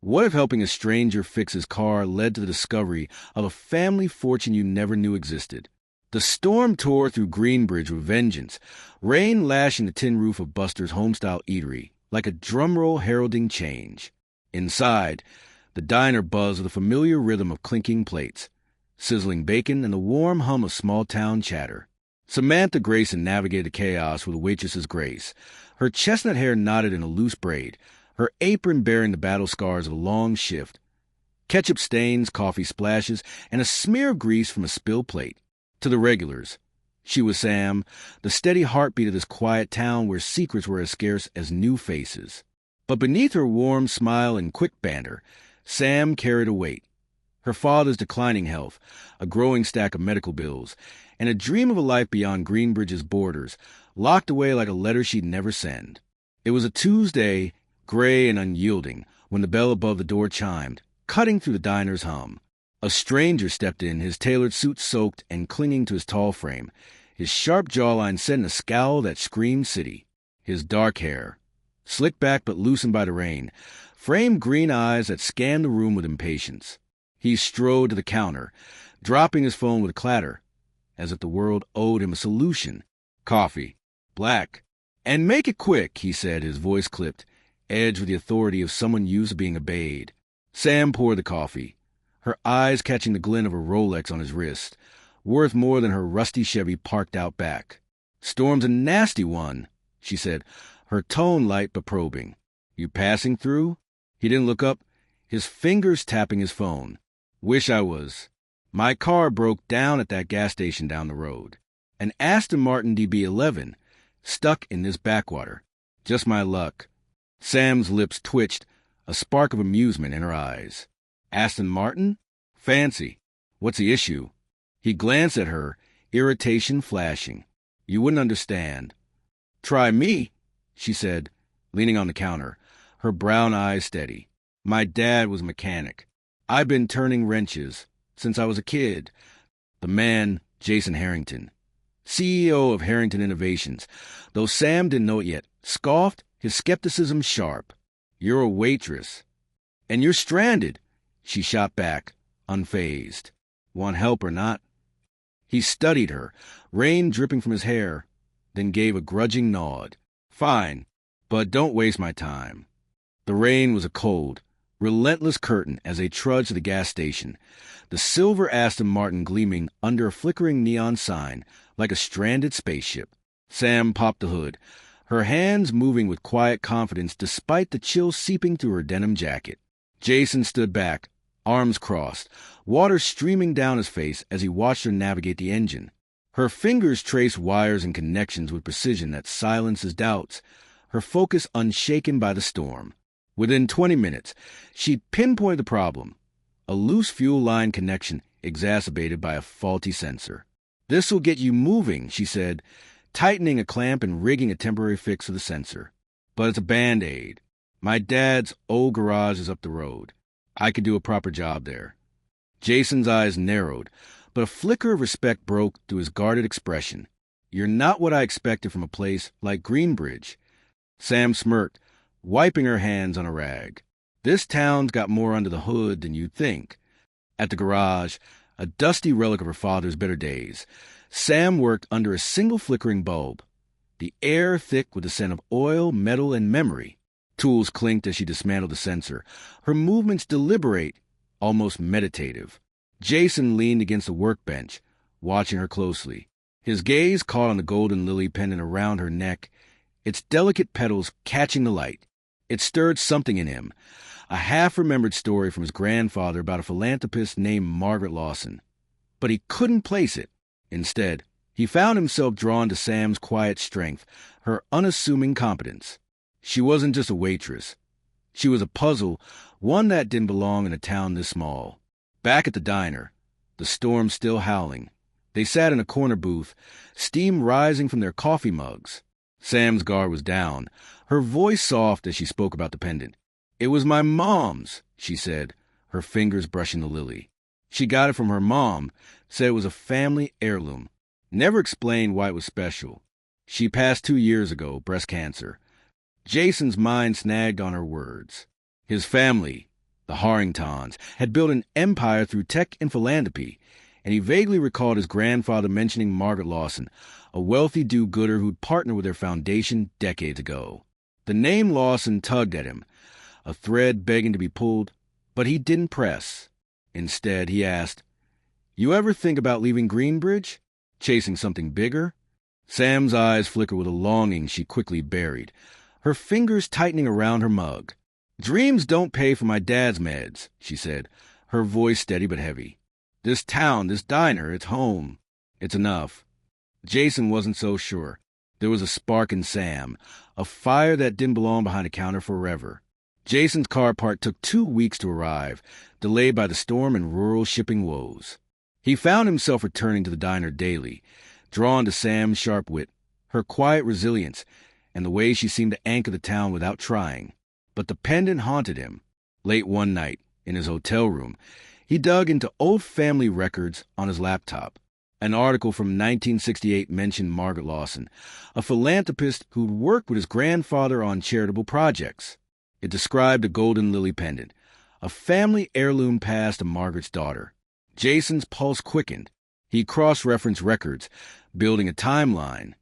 What if helping a stranger fix his car led to the discovery of a family fortune you never knew existed? The storm tore through Greenbridge with vengeance, rain lashing the tin roof of Buster's homestyle eatery like a drumroll heralding change. Inside, the diner buzzed with the familiar rhythm of clinking plates, sizzling bacon, and the warm hum of small-town chatter. Samantha Grayson navigated the chaos with a waitress's grace. Her chestnut hair knotted in a loose braid, her apron bearing the battle scars of a long shift, ketchup stains, coffee splashes, and a smear of grease from a spilled plate. To the regulars, she was Sam, the steady heartbeat of this quiet town where secrets were as scarce as new faces. But beneath her warm smile and quick banter, Sam carried a weight. Her father's declining health, a growing stack of medical bills, and a dream of a life beyond Greenbridge's borders, locked away like a letter she'd never send. It was a Tuesday, gray and unyielding, when the bell above the door chimed, cutting through the diner's hum. A stranger stepped in, his tailored suit soaked and clinging to his tall frame, his sharp jawline set in a scowl that screamed city. His dark hair, slicked back but loosened by the rain, framed green eyes that scanned the room with impatience. He strode to the counter, dropping his phone with a clatter, as if the world owed him a solution. "Coffee. Black. And make it quick," he said, his voice clipped, edged with the authority of someone used to being obeyed. Sam poured the coffee, her eyes catching the glint of a Rolex on his wrist, worth more than her rusty Chevy parked out back. "Storm's a nasty one," she said, her tone light but probing. "You passing through?" He didn't look up, his fingers tapping his phone. "Wish I was. My car broke down at that gas station down the road. An Aston Martin DB11, stuck in this backwater. Just my luck." Sam's lips twitched, a spark of amusement in her eyes. "Aston Martin? Fancy. What's the issue?" He glanced at her, irritation flashing. "You wouldn't understand." "Try me," she said, leaning on the counter, her brown eyes steady. "My dad was a mechanic. I've been turning wrenches since I was a kid." The man, Jason Harrington, CEO of Harrington Innovations, though Sam didn't know it yet, scoffed, his skepticism sharp. "You're a waitress. And you're stranded," she shot back, unfazed. "Want help or not?" He studied her, rain dripping from his hair, then gave a grudging nod. "Fine, but don't waste my time." The rain was a cold, relentless curtain as they trudged to the gas station, the silver Aston Martin gleaming under a flickering neon sign like a stranded spaceship. Sam popped the hood, her hands moving with quiet confidence despite the chill seeping through her denim jacket. Jason stood back, arms crossed, water streaming down his face as he watched her navigate the engine. Her fingers traced wires and connections with precision that silenced his doubts, her focus unshaken by the storm. Within 20 minutes, she'd pinpointed the problem, a loose fuel line connection exacerbated by a faulty sensor. "This'll get you moving," she said, tightening a clamp and rigging a temporary fix for the sensor. "But it's a Band-Aid. My dad's old garage is up the road. I could do a proper job there." Jason's eyes narrowed, but a flicker of respect broke through his guarded expression. "You're not what I expected from a place like Greenbridge." Sam smirked, wiping her hands on a rag. "This town's got more under the hood than you'd think." At the garage, a dusty relic of her father's better days, Sam worked under a single flickering bulb, the air thick with the scent of oil, metal, and memory. Tools clinked as she dismantled the sensor, her movements deliberate, almost meditative. Jason leaned against the workbench, watching her closely. His gaze caught on the golden lily pendant around her neck, its delicate petals catching the light. It stirred something in him, a half-remembered story from his grandfather about a philanthropist named Margaret Lawson. But he couldn't place it. Instead, he found himself drawn to Sam's quiet strength, her unassuming competence. She wasn't just a waitress. She was a puzzle, one that didn't belong in a town this small. Back at the diner, the storm still howling, they sat in a corner booth, steam rising from their coffee mugs. Sam's guard was down, her voice soft as she spoke about the pendant. "It was my mom's," she said, her fingers brushing the lily. "She got it from her mom, said it was a family heirloom. Never explained why it was special. She passed 2 years ago, breast cancer." Jason's mind snagged on her words. His family, The Harringtons had built an empire through tech and philanthropy, and he vaguely recalled his grandfather mentioning Margaret Lawson, a wealthy do-gooder who'd partnered with their foundation decades ago. The name Lawson tugged at him, a thread begging to be pulled, but he didn't press. Instead, he asked, "You ever think about leaving Greenbridge? Chasing something bigger?" Sam's eyes flickered with a longing she quickly buried, her fingers tightening around her mug. "Dreams don't pay for my dad's meds," she said, her voice steady but heavy. "This town, this diner, it's home. It's enough." Jason wasn't so sure. There was a spark in Sam, a fire that didn't belong behind a counter forever. Jason's car part took 2 weeks to arrive, delayed by the storm and rural shipping woes. He found himself returning to the diner daily, drawn to Sam's sharp wit, her quiet resilience, and the way she seemed to anchor the town without trying. But the pendant haunted him. Late one night, in his hotel room, he dug into old family records on his laptop. An article from 1968 mentioned Margaret Lawson, a philanthropist who'd worked with his grandfather on charitable projects. It described a golden lily pendant, a family heirloom passed to Margaret's daughter. Jason's pulse quickened. He cross-referenced records, building a timeline.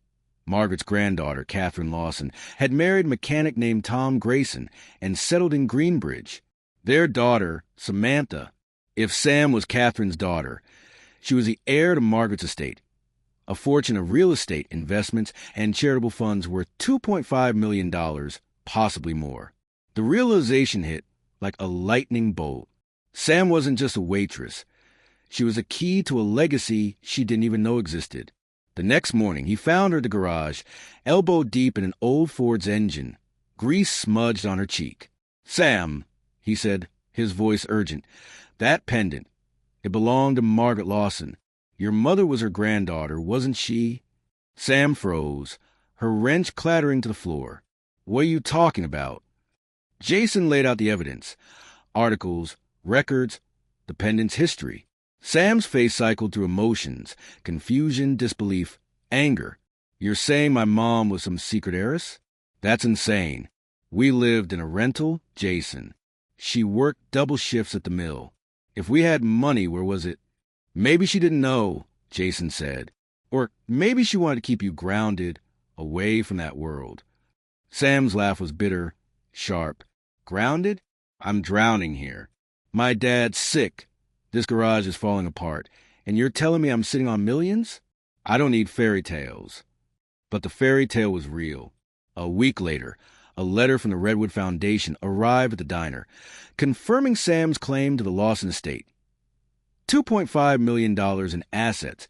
Margaret's granddaughter, Catherine Lawson, had married a mechanic named Tom Grayson and settled in Greenbridge. Their daughter, Samantha, if Sam was Catherine's daughter, she was the heir to Margaret's estate, a fortune of real estate, investments, and charitable funds worth $2.5 million, possibly more. The realization hit like a lightning bolt. Sam wasn't just a waitress. She was a key to a legacy she didn't even know existed. The next morning, he found her at the garage, elbow deep in an old Ford's engine, grease smudged on her cheek. "Sam," he said, his voice urgent, "that pendant, it belonged to Margaret Lawson. Your mother was her granddaughter, wasn't she?" Sam froze, her wrench clattering to the floor. "What are you talking about?" Jason laid out the evidence. Articles, records, the pendant's history. Sam's face cycled through emotions, confusion, disbelief, anger. "You're saying my mom was some secret heiress? That's insane. We lived in a rental, Jason. She worked double shifts at the mill. If we had money, where was it?" "Maybe she didn't know," Jason said. "Or maybe she wanted to keep you grounded, away from that world." Sam's laugh was bitter, sharp. "Grounded? I'm drowning here. My dad's sick. This garage is falling apart. And you're telling me I'm sitting on millions? I don't need fairy tales." But the fairy tale was real. A week later, a letter from the Redwood Foundation arrived at the diner, confirming Sam's claim to the Lawson estate. $2.5 million in assets,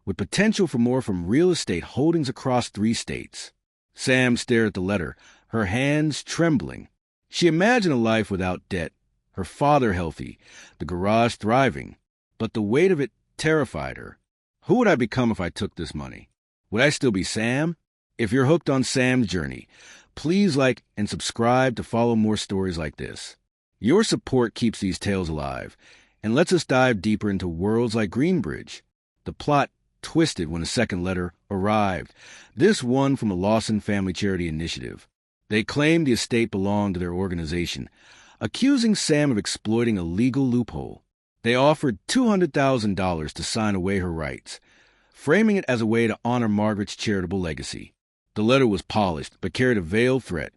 with potential for more from real estate holdings across 3 states. Sam stared at the letter, her hands trembling. She imagined a life without debt, her father healthy, the garage thriving. But the weight of it terrified her. Who would I become if I took this money? Would I still be Sam? If you're hooked on Sam's journey, please like and subscribe to follow more stories like this. Your support keeps these tales alive and lets us dive deeper into worlds like Greenbridge. The plot twisted when a second letter arrived, this one from the Lawson Family Charity Initiative. They claimed the estate belonged to their organization, accusing Sam of exploiting a legal loophole. They offered $200,000 to sign away her rights, framing it as a way to honor Margaret's charitable legacy. The letter was polished, but carried a veiled threat: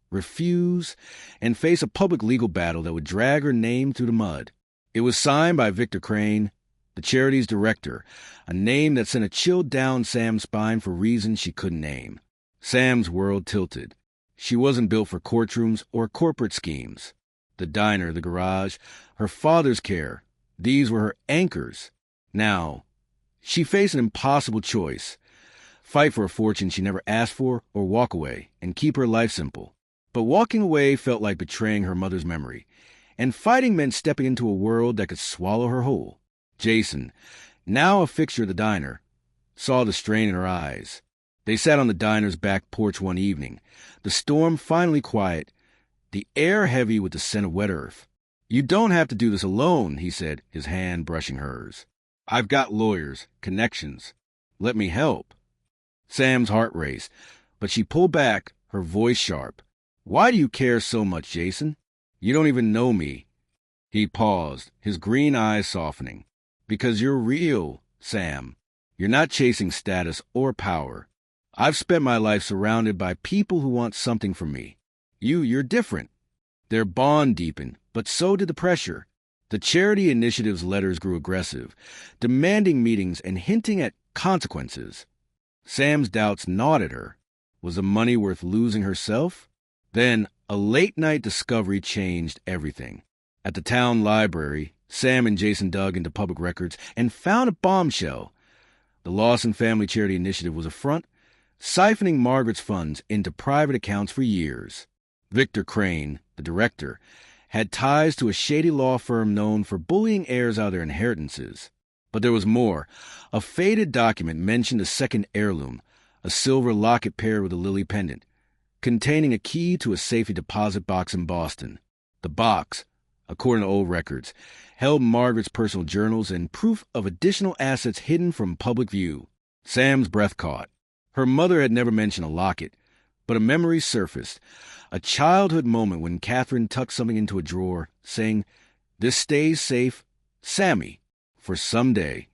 refuse and face a public legal battle that would drag her name through the mud. It was signed by Victor Crane, the charity's director, a name that sent a chill down Sam's spine for reasons she couldn't name. Sam's world tilted. She wasn't built for courtrooms or corporate schemes. The diner, the garage, her father's care, these were her anchors. Now, she faced an impossible choice: fight for a fortune she never asked for, or walk away and keep her life simple. But walking away felt like betraying her mother's memory, and fighting meant stepping into a world that could swallow her whole. Jason, now a fixture of the diner, saw the strain in her eyes. They sat on the diner's back porch one evening, the storm finally quiet, the air heavy with the scent of wet earth. "You don't have to do this alone," he said, his hand brushing hers. "I've got lawyers, connections. Let me help." Sam's heart raced, but she pulled back, her voice sharp. "Why do you care so much, Jason? You don't even know me. He paused, his green eyes softening. Because you're real, Sam. You're not chasing status or power. I've spent my life surrounded by people who want something from me. You're different. Their bond deepened, but so did the pressure. The charity initiative's letters grew aggressive, demanding meetings and hinting at consequences. Sam's doubts gnawed at her. Was the money worth losing herself? Then, a late-night discovery changed everything. At the town library, Sam and Jason dug into public records and found a bombshell. The Lawson Family Charity Initiative was a front, siphoning Margaret's funds into private accounts for years. Victor Crane, the director, had ties to a shady law firm known for bullying heirs out of their inheritances. But there was more. A faded document mentioned a second heirloom, a silver locket paired with a lily pendant, containing a key to a safety deposit box in Boston. The box, according to old records, held Margaret's personal journals and proof of additional assets hidden from public view. Sam's breath caught. Her mother had never mentioned a locket, but a memory surfaced, a childhood moment when Catherine tucked something into a drawer, saying, "This stays safe, Sammy, for someday."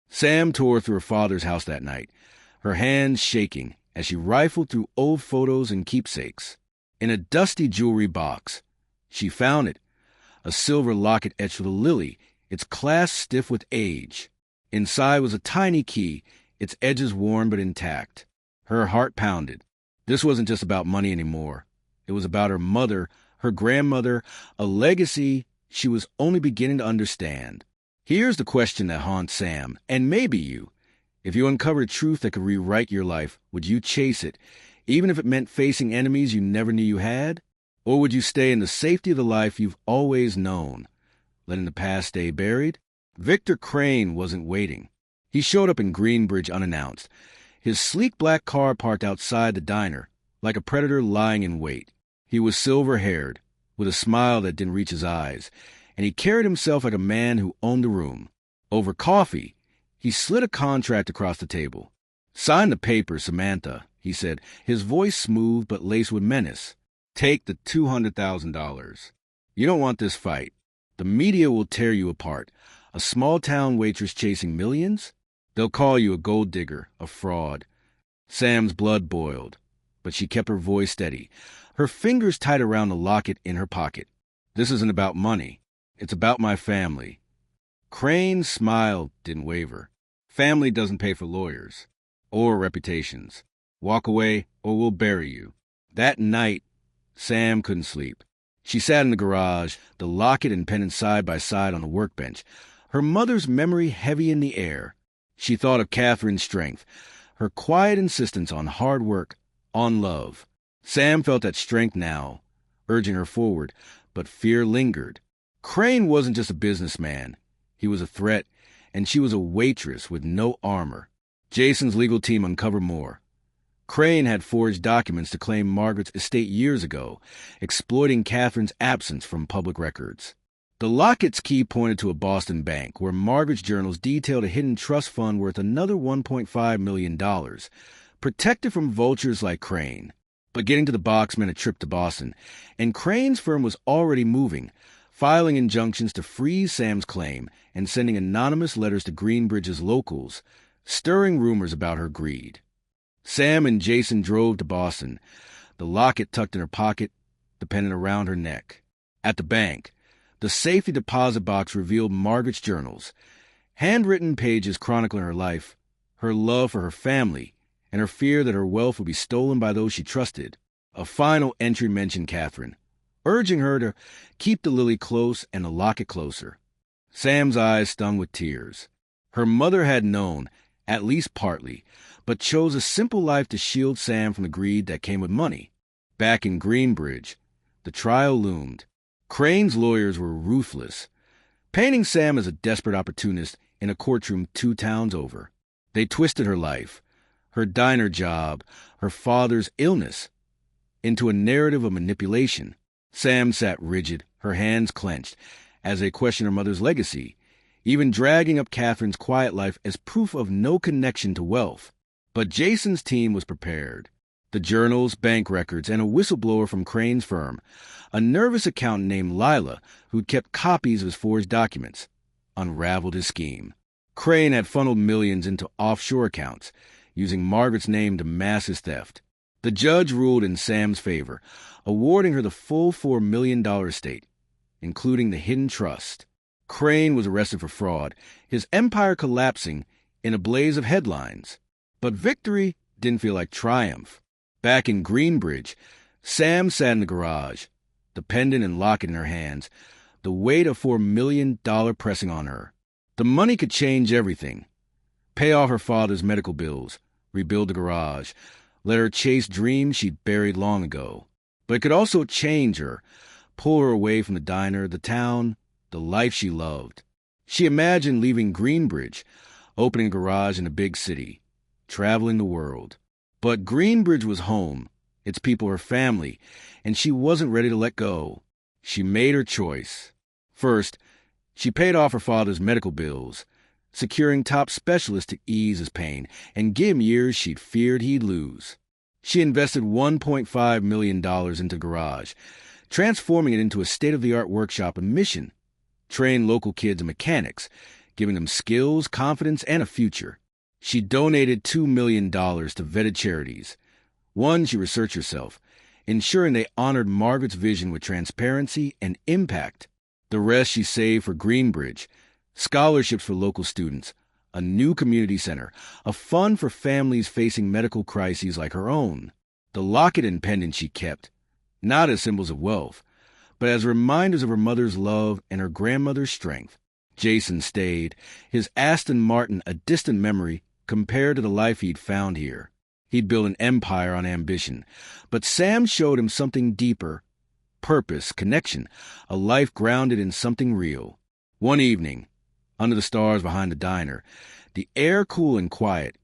Sam tore through her father's house that night, her hands shaking as she rifled through old photos and keepsakes. In a dusty jewelry box, she found it, a silver locket etched with a lily, its clasp stiff with age. Inside was a tiny key, its edges worn but intact. Her heart pounded. This wasn't just about money anymore. It was about her mother, her grandmother, a legacy she was only beginning to understand. Here's the question that haunts Sam, and maybe you. If you uncovered a truth that could rewrite your life, would you chase it, even if it meant facing enemies you never knew you had? Or would you stay in the safety of the life you've always known, letting the past stay buried? Victor Crane wasn't waiting. He showed up in Greenbridge unannounced, his sleek black car parked outside the diner, like a predator lying in wait. He was silver-haired, with a smile that didn't reach his eyes, and he carried himself like a man who owned the room. Over coffee, he slid a contract across the table. "Sign the paper, Samantha," he said, his voice smooth but laced with menace. "Take the $200,000. You don't want this fight. The media will tear you apart. A small-town waitress chasing millions? They'll call you a gold digger, a fraud." Sam's blood boiled, but she kept her voice steady, her fingers tight around the locket in her pocket. "This isn't about money. It's about my family." Crane's smile didn't waver. "Family doesn't pay for lawyers or reputations. Walk away or we'll bury you." That night, Sam couldn't sleep. She sat in the garage, the locket and pendant side by side on the workbench, her mother's memory heavy in the air. She thought of Catherine's strength, her quiet insistence on hard work, on love. Sam felt that strength now, urging her forward, but fear lingered. Crane wasn't just a businessman. He was a threat, and she was a waitress with no armor. Jason's legal team uncovered more. Crane had forged documents to claim Margaret's estate years ago, exploiting Catherine's absence from public records. The locket's key pointed to a Boston bank, where Margaret's journals detailed a hidden trust fund worth another $1.5 million, protected from vultures like Crane. But getting to the box meant a trip to Boston, and Crane's firm was already moving, filing injunctions to freeze Sam's claim and sending anonymous letters to Greenbridge's locals, stirring rumors about her greed. Sam and Jason drove to Boston, the locket tucked in her pocket, the pendant around her neck. At the bank, the safety deposit box revealed Margaret's journals, handwritten pages chronicling her life, her love for her family, and her fear that her wealth would be stolen by those she trusted. A final entry mentioned Catherine, urging her to keep the lily close and the locket closer. Sam's eyes stung with tears. Her mother had known, at least partly, but chose a simple life to shield Sam from the greed that came with money. Back in Greenbridge, the trial loomed. Crane's lawyers were ruthless, painting Sam as a desperate opportunist in a courtroom 2 towns over. They twisted her life, her diner job, her father's illness, into a narrative of manipulation. Sam sat rigid, her hands clenched, as they questioned her mother's legacy, even dragging up Catherine's quiet life as proof of no connection to wealth. But Jason's team was prepared. The journals, bank records, and a whistleblower from Crane's firm, a nervous accountant named Lila, who'd kept copies of his forged documents, unraveled his scheme. Crane had funneled millions into offshore accounts, using Margaret's name to mask his theft. The judge ruled in Sam's favor, awarding her the full $4 million estate, including the hidden trust. Crane was arrested for fraud, his empire collapsing in a blaze of headlines. But victory didn't feel like triumph. Back in Greenbridge, Sam sat in the garage, the pendant and locket in her hands, the weight of $4 million pressing on her. The money could change everything. Pay off her father's medical bills, rebuild the garage, let her chase dreams she'd buried long ago. But it could also change her, pull her away from the diner, the town, the life she loved. She imagined leaving Greenbridge, opening a garage in a big city, traveling the world. But Greenbridge was home, its people her family, and she wasn't ready to let go. She made her choice. First, she paid off her father's medical bills, securing top specialists to ease his pain and give him years she'd feared he'd lose. She invested $1.5 million into the garage, transforming it into a state-of-the-art workshop and mission. Trained local kids and mechanics, giving them skills, confidence, and a future. She donated $2 million to vetted charities. One she researched herself, ensuring they honored Margaret's vision with transparency and impact. The rest she saved for Greenbridge, scholarships for local students, a new community center, a fund for families facing medical crises like her own. The locket and pendant she kept, not as symbols of wealth, but as reminders of her mother's love and her grandmother's strength. Jason stayed, his Aston Martin a distant memory compared to the life he'd found here. He'd built an empire on ambition, but Sam showed him something deeper, purpose, connection, a life grounded in something real. One evening, under the stars behind the diner, the air cool and quiet,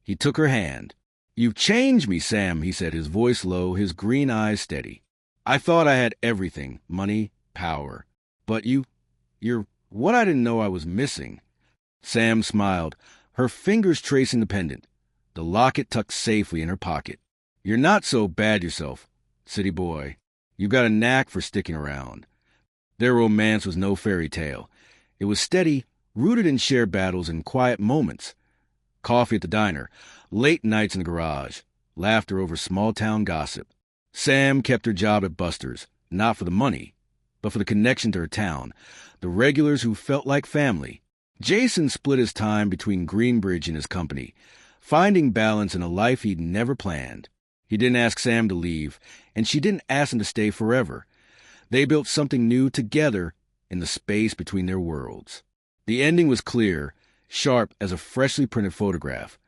he took her hand. "You've changed me, Sam," he said, his voice low, his green eyes steady. "I thought I had everything, money, power. But you're what I didn't know I was missing." Sam smiled, her fingers tracing the pendant, the locket tucked safely in her pocket. "You're not so bad yourself, city boy. You've got a knack for sticking around." Their romance was no fairy tale. It was steady, rooted in shared battles and quiet moments. Coffee at the diner, late nights in the garage, laughter over small-town gossip. Sam kept her job at Buster's, not for the money, but for the connection to her town, the regulars who felt like family. Jason split his time between Greenbridge and his company, finding balance in a life he'd never planned. He didn't ask Sam to leave, and she didn't ask him to stay forever. They built something new together in the space between their worlds. The ending was clear, sharp as a freshly printed photograph.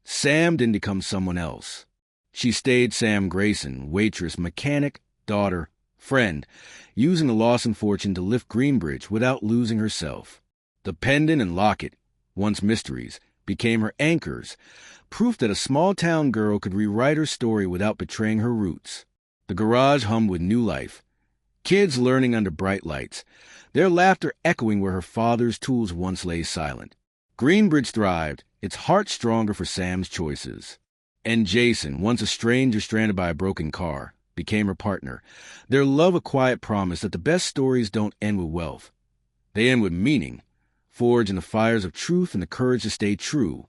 Sam didn't become someone else. She stayed Sam Grayson, waitress, mechanic, daughter, friend, using the loss and fortune to lift Greenbridge without losing herself. The pendant and locket, once mysteries, became her anchors, proof that a small-town girl could rewrite her story without betraying her roots. The garage hummed with new life. Kids learning under bright lights, their laughter echoing where her father's tools once lay silent. Greenbridge thrived, its heart stronger for Sam's choices. And Jason, once a stranger stranded by a broken car, became her partner. Their love a quiet promise that the best stories don't end with wealth. They end with meaning, forged in the fires of truth and the courage to stay true.